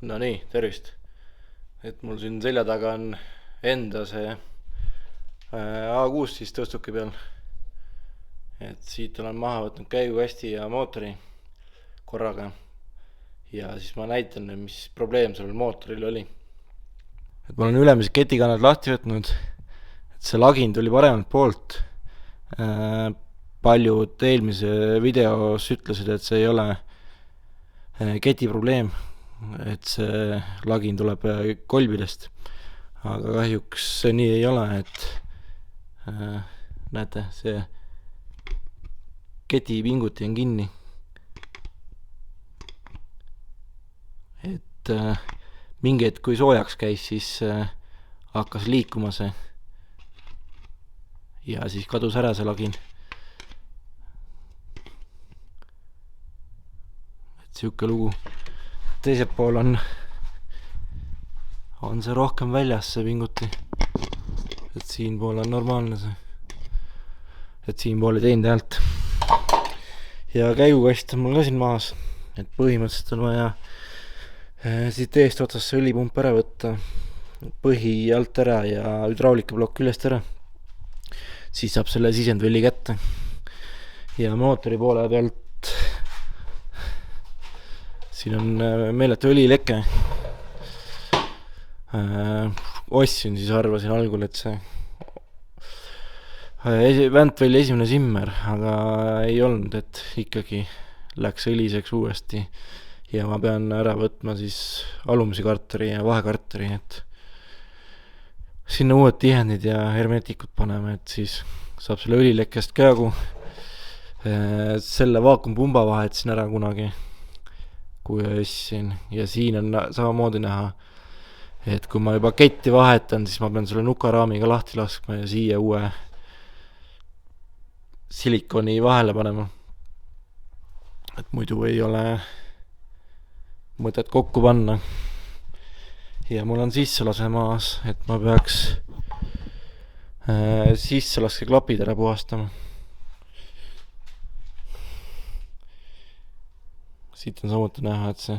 No nii, tervist. Et mul siin selja taga on enda see A6 siis tõstuki peal. Et siit olen maha võtnud käigukasti ja mootori korraga. Ja siis ma näitan, mis probleem sellel mootoril oli. Et ma olen ülemised ketikannad lahti võtnud. Et see lagin tuli paremalt poolt. Paljud eelmise videos ütlesid, et see ei ole keti probleem, et see lagin tuleb kolbidest, aga kahjuks see nii ei ole, et näete, see keti pinguti on kinni, et mingi hetk kui soojaks käis, siis hakkas liikuma see ja siis kadus ära see lagin. Et siuke lugu. Teiselt pool on see rohkem väljas see pinguti, et siin pool on normaalne see, et siin pool ei teinud häält. Ja käigukast on mul ka siin maas, et põhimõtteliselt on vaja siit eest otsast see õlipump ära võtta, põhi alt ära ja hüdraulikaplokk ülest ära, siis saab selle sisendvõlli kätte. Ja mootori poole pealt siin on meeletu õlileke. Ostsin siis, arvasin algul, et see väntvõlli esimene simmer, aga ei olnud, et ikkagi läks õliseks uuesti ja ma pean ära võtma siis alumisi karturi ja vahekarturi, et sinna uued tihendid ja hermetikud paneme, et siis saab selle õlilekkest ka jagu. Selle vaakumpumba vahetasin ära kunagi, kui ostsin, ja siin on samamoodi näha, et kui ma juba ketti vahetan, siis ma pean selle nukaraamiga lahti laskma ja siia uue silikoni vahele panema, et muidu ei ole mõtet kokku panna. Ja mul on sisselase maas, et ma peaks sisselaske klapid ära puhastama. Siit on samuti näha, et see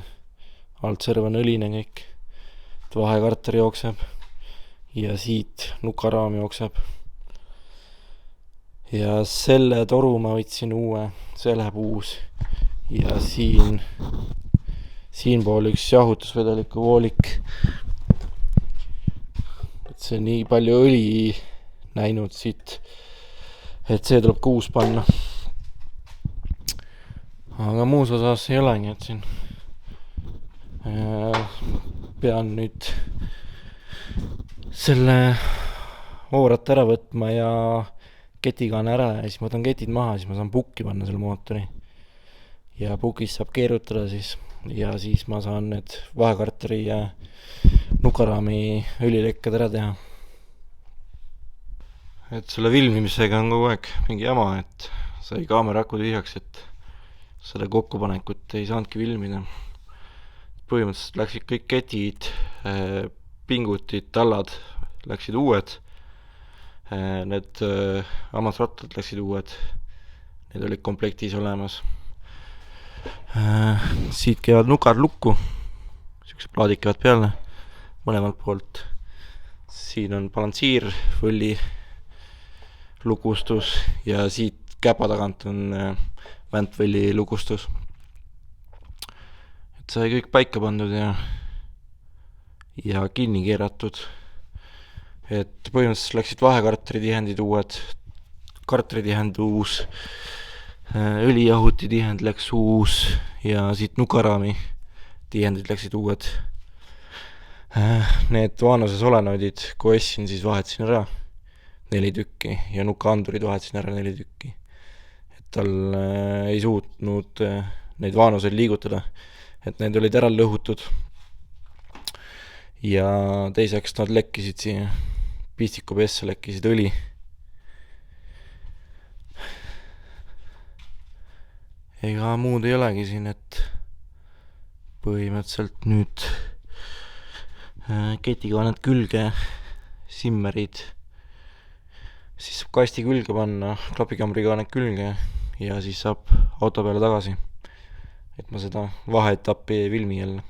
altserv on õline kõik, et vahekarter jookseb ja siit nukaraam jookseb. Ja selle toru ma võtsin uue, see läheb uus, ja siin pool üks jahutusvedeliku voolik, et see nii palju õli näinud siit, et see tuleb ka uus panna. Aga muus osas ei olegi, et siin pean nüüd selle oorat ära võtma ja ketikaan ära ja siis ma võtan ketid maha, siis ma saan pukki panna selle mootori ja pukist saab keerutada siis ja siis ma saan need vahekarturi ja nukaraami õlilekked ära teha. Et selle filmimisega on kogu aeg mingi jama, et sai kaamera aku tühjaks, et selle kokkupanekut ei saanudki filmida. Põhimõtteliselt läksid kõik ketid, pingutid, tallad läksid uued, need hammasrattad läksid uued, need olid komplektis olemas. Siit käivad nukad lukku, siuksed plaadid käivad peale mõlemalt poolt. Siin on balansiir, võlli lukustus ja siit käpa tagant on väntvõlli lukustus. Et sai kõik paika pandud ja kinni keeratud. Et põhimõtteliselt läksid vahekartri tihendid uued, kartri tihend uus, õlijahuti tihend läks uus ja siit nukaraami tihendid läksid uued. Need vaanuse solenoidid, kui ostsin, siis vahetasin ära 4 tükki ja nukaandurid vahetasin ära 4 tükki. Et tal ei suutnud neid vaanuseid liigutada, et need olid ära lõhutud ja teiseks nad lekkisid siia, pistiku pesse lekkisid õli. Ega muud ei olegi siin, et põhimõtteliselt nüüd ketikaaned külge, simmerid, siis saab kasti külge panna, klapikambrikaaned külge ja siis saab auto peale tagasi, et ma seda vaheetappi ei filmi jälle.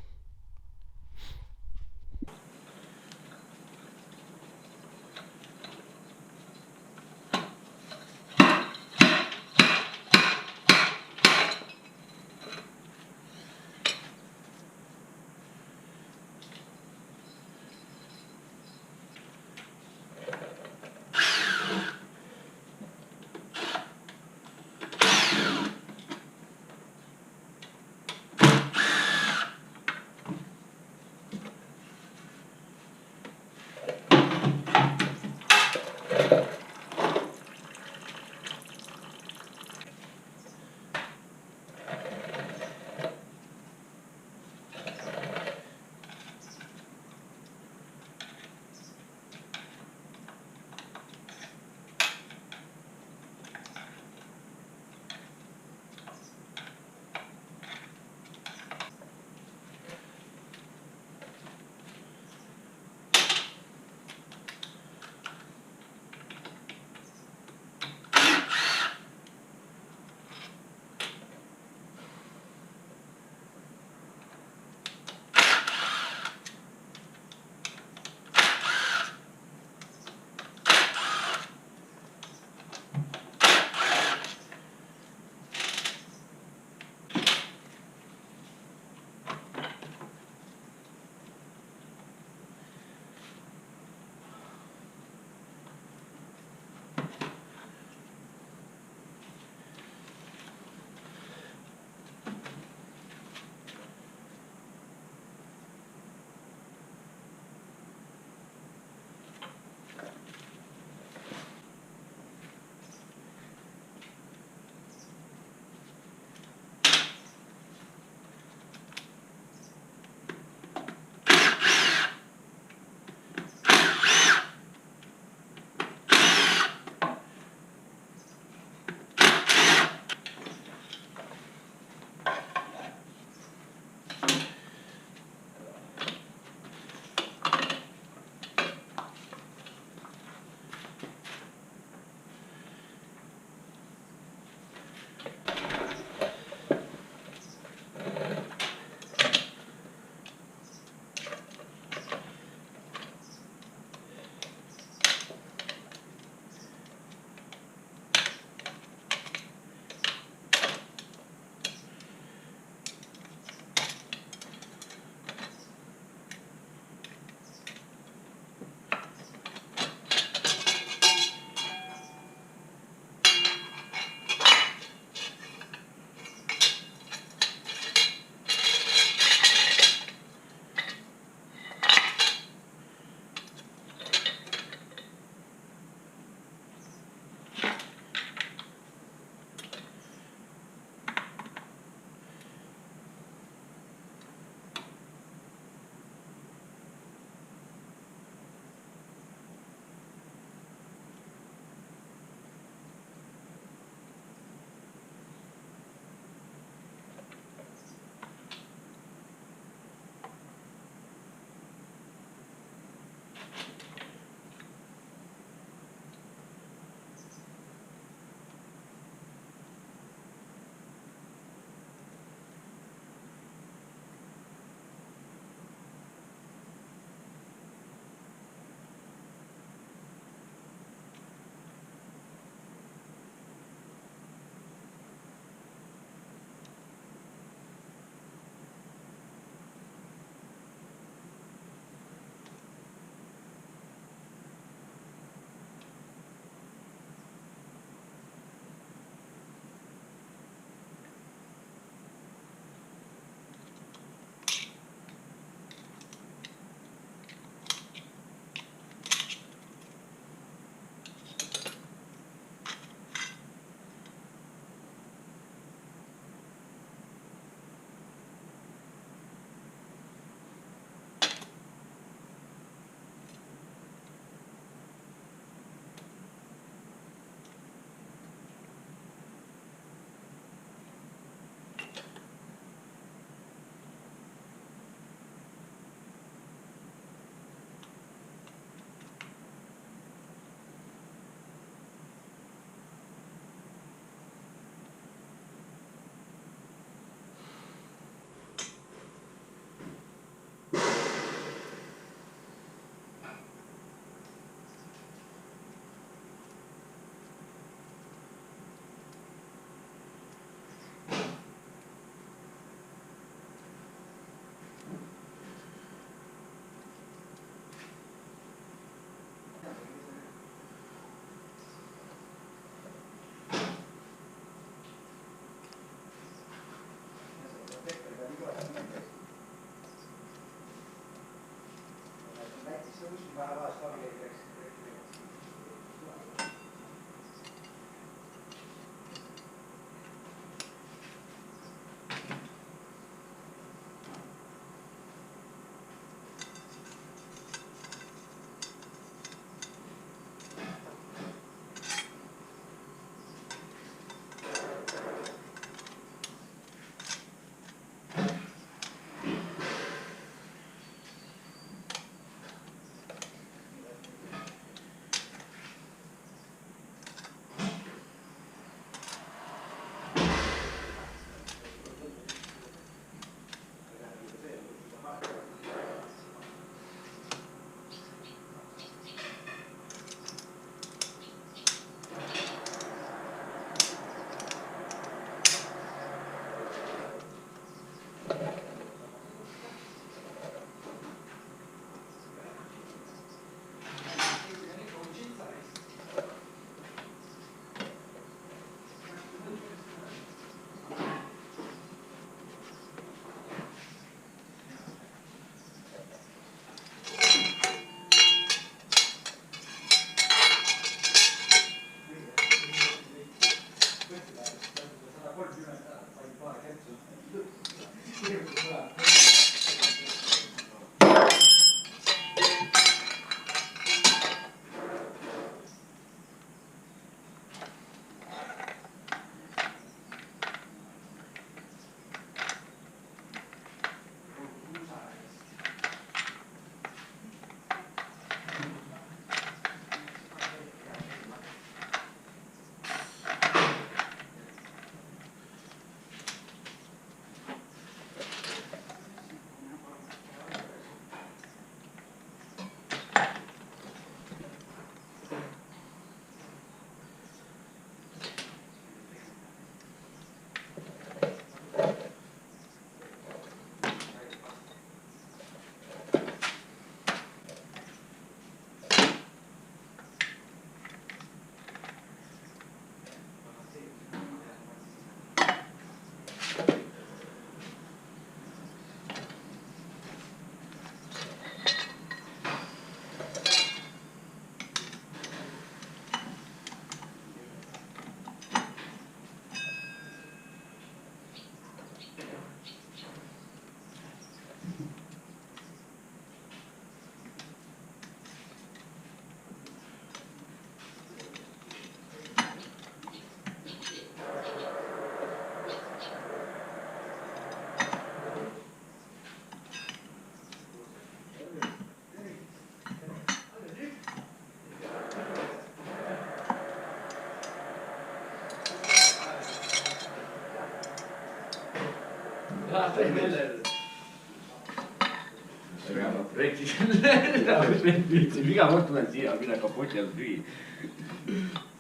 Iga kord tulen siia, mina kapoti all tühi.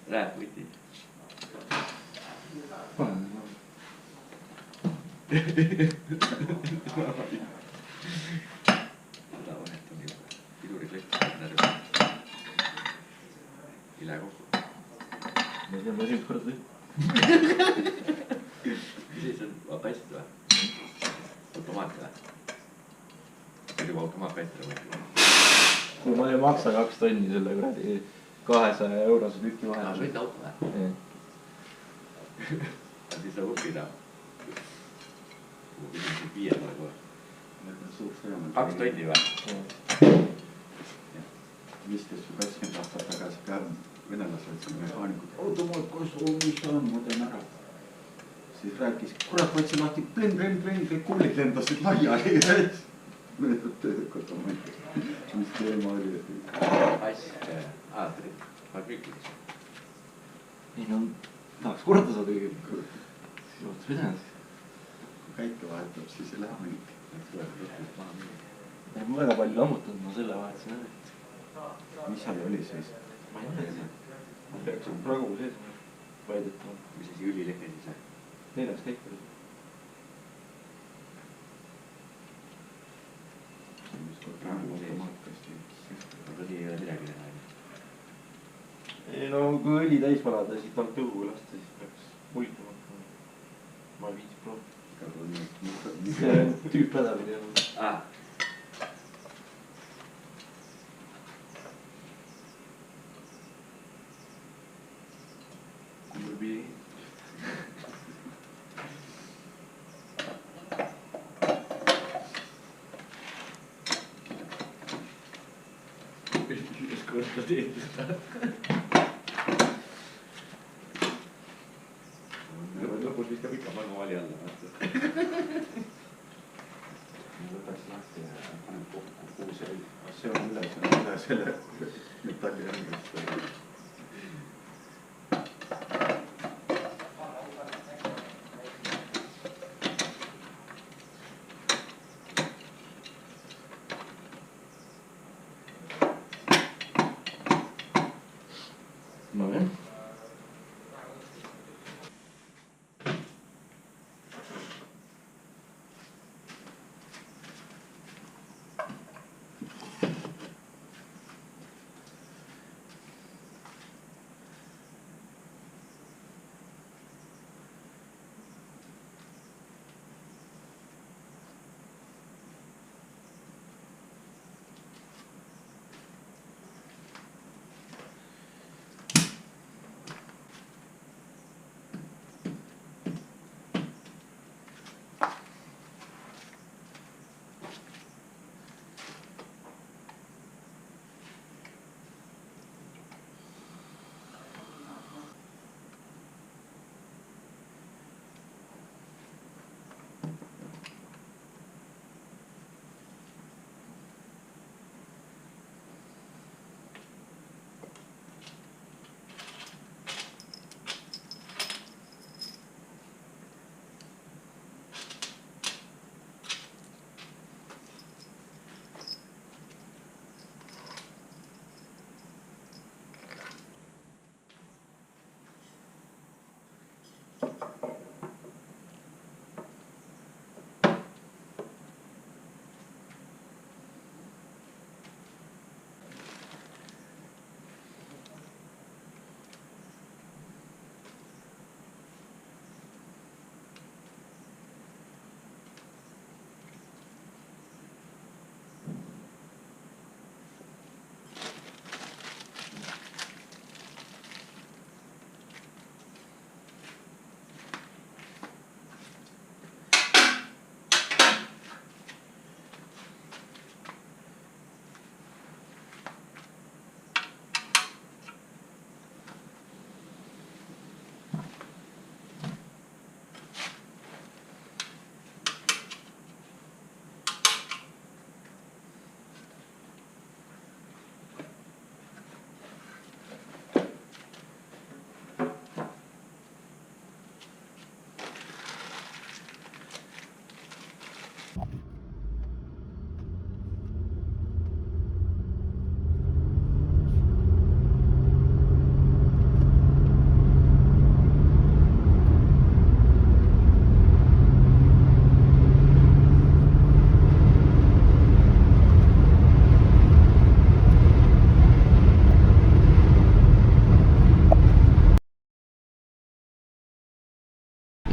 Läheb võti. Seda vahetan piduriklett. Ile kokku. Ma ei tea, ma siin korda Siis on pääst või? Automaat või? Juba automaatpätri või? kui ma ei maksa 2 tonni selle kuradi 200 eurose tüki vahel. Sõid auto või? Siis saab õppida. Kui küsisin 5 kohe. 2 tonni või? 15-20 aastat tagasi ka venelased mehaanikud. Automaat koos, mis ta on, ma teen ära. Siis rääkis, kurat, võtsin lahti, pleng, kõik kuulid lendasid laiali. Möödud töödukalt on mõttes. Mis teema oli? Ask, aadrid, fabriikid. Ei no, tahaks korda saada kõige. Siis ootas vedanud. Kui käike vahetab, siis ei lähe mingi. Ma väga palju lammutanud, ma selle vahetasin ära. Mis seal oli siis? Ma ei tea. Peaks on praegu sees. Vaidetama. Mis asi ülilehke siis või? 4. käik oli. Praegu automaatkasti. Aga nii ei ole midagi teha. Ei no, kui õli täis panada, siis tahab tõugu lasta, siis peaks mulkima. Ma ei viitsi proovida. See tüüp hädapidi on. korda teed seda. Lõpus viskab ikka manuaali alla, vaata. Võtaks lahti ja panen kokku kuhu see on üle selle metalli järgmist. No jah.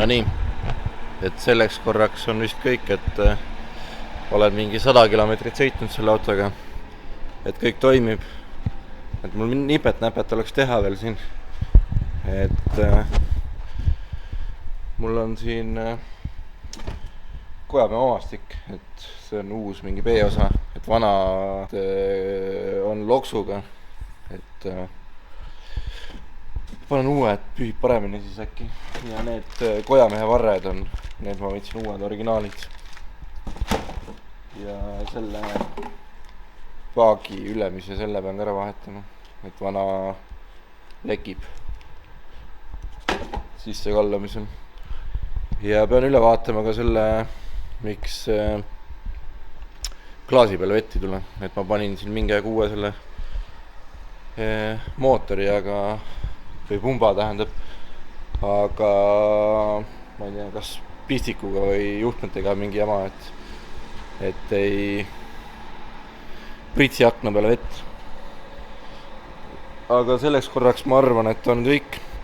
No nii, et selleks korraks on vist kõik, et olen mingi 100 kilomeetrit sõitnud selle autoga, et kõik toimib, et mul nipet-näpet oleks teha veel siin, et mul on siin Kojamäe omastik, et see on uus mingi B-osa, et vana on loksuga, et panen uue, et pühib paremini siis äkki. Ja need Kojamehe varred on, need ma võtsin uued originaalid. Ja selle paagi ülemise selle pean ära vahetama, et vana lekib sisse kallamisel. Ja pean üle vaatama ka selle, miks klaasi peale vett ei tule, et ma panin siin mingi aeg uue selle mootori, või pumba tähendab, aga ma ei tea, kas pistikuga või juhtmetega mingi jama, et ei pritsi akna peale vett. Aga selleks korraks ma arvan, et on kõik.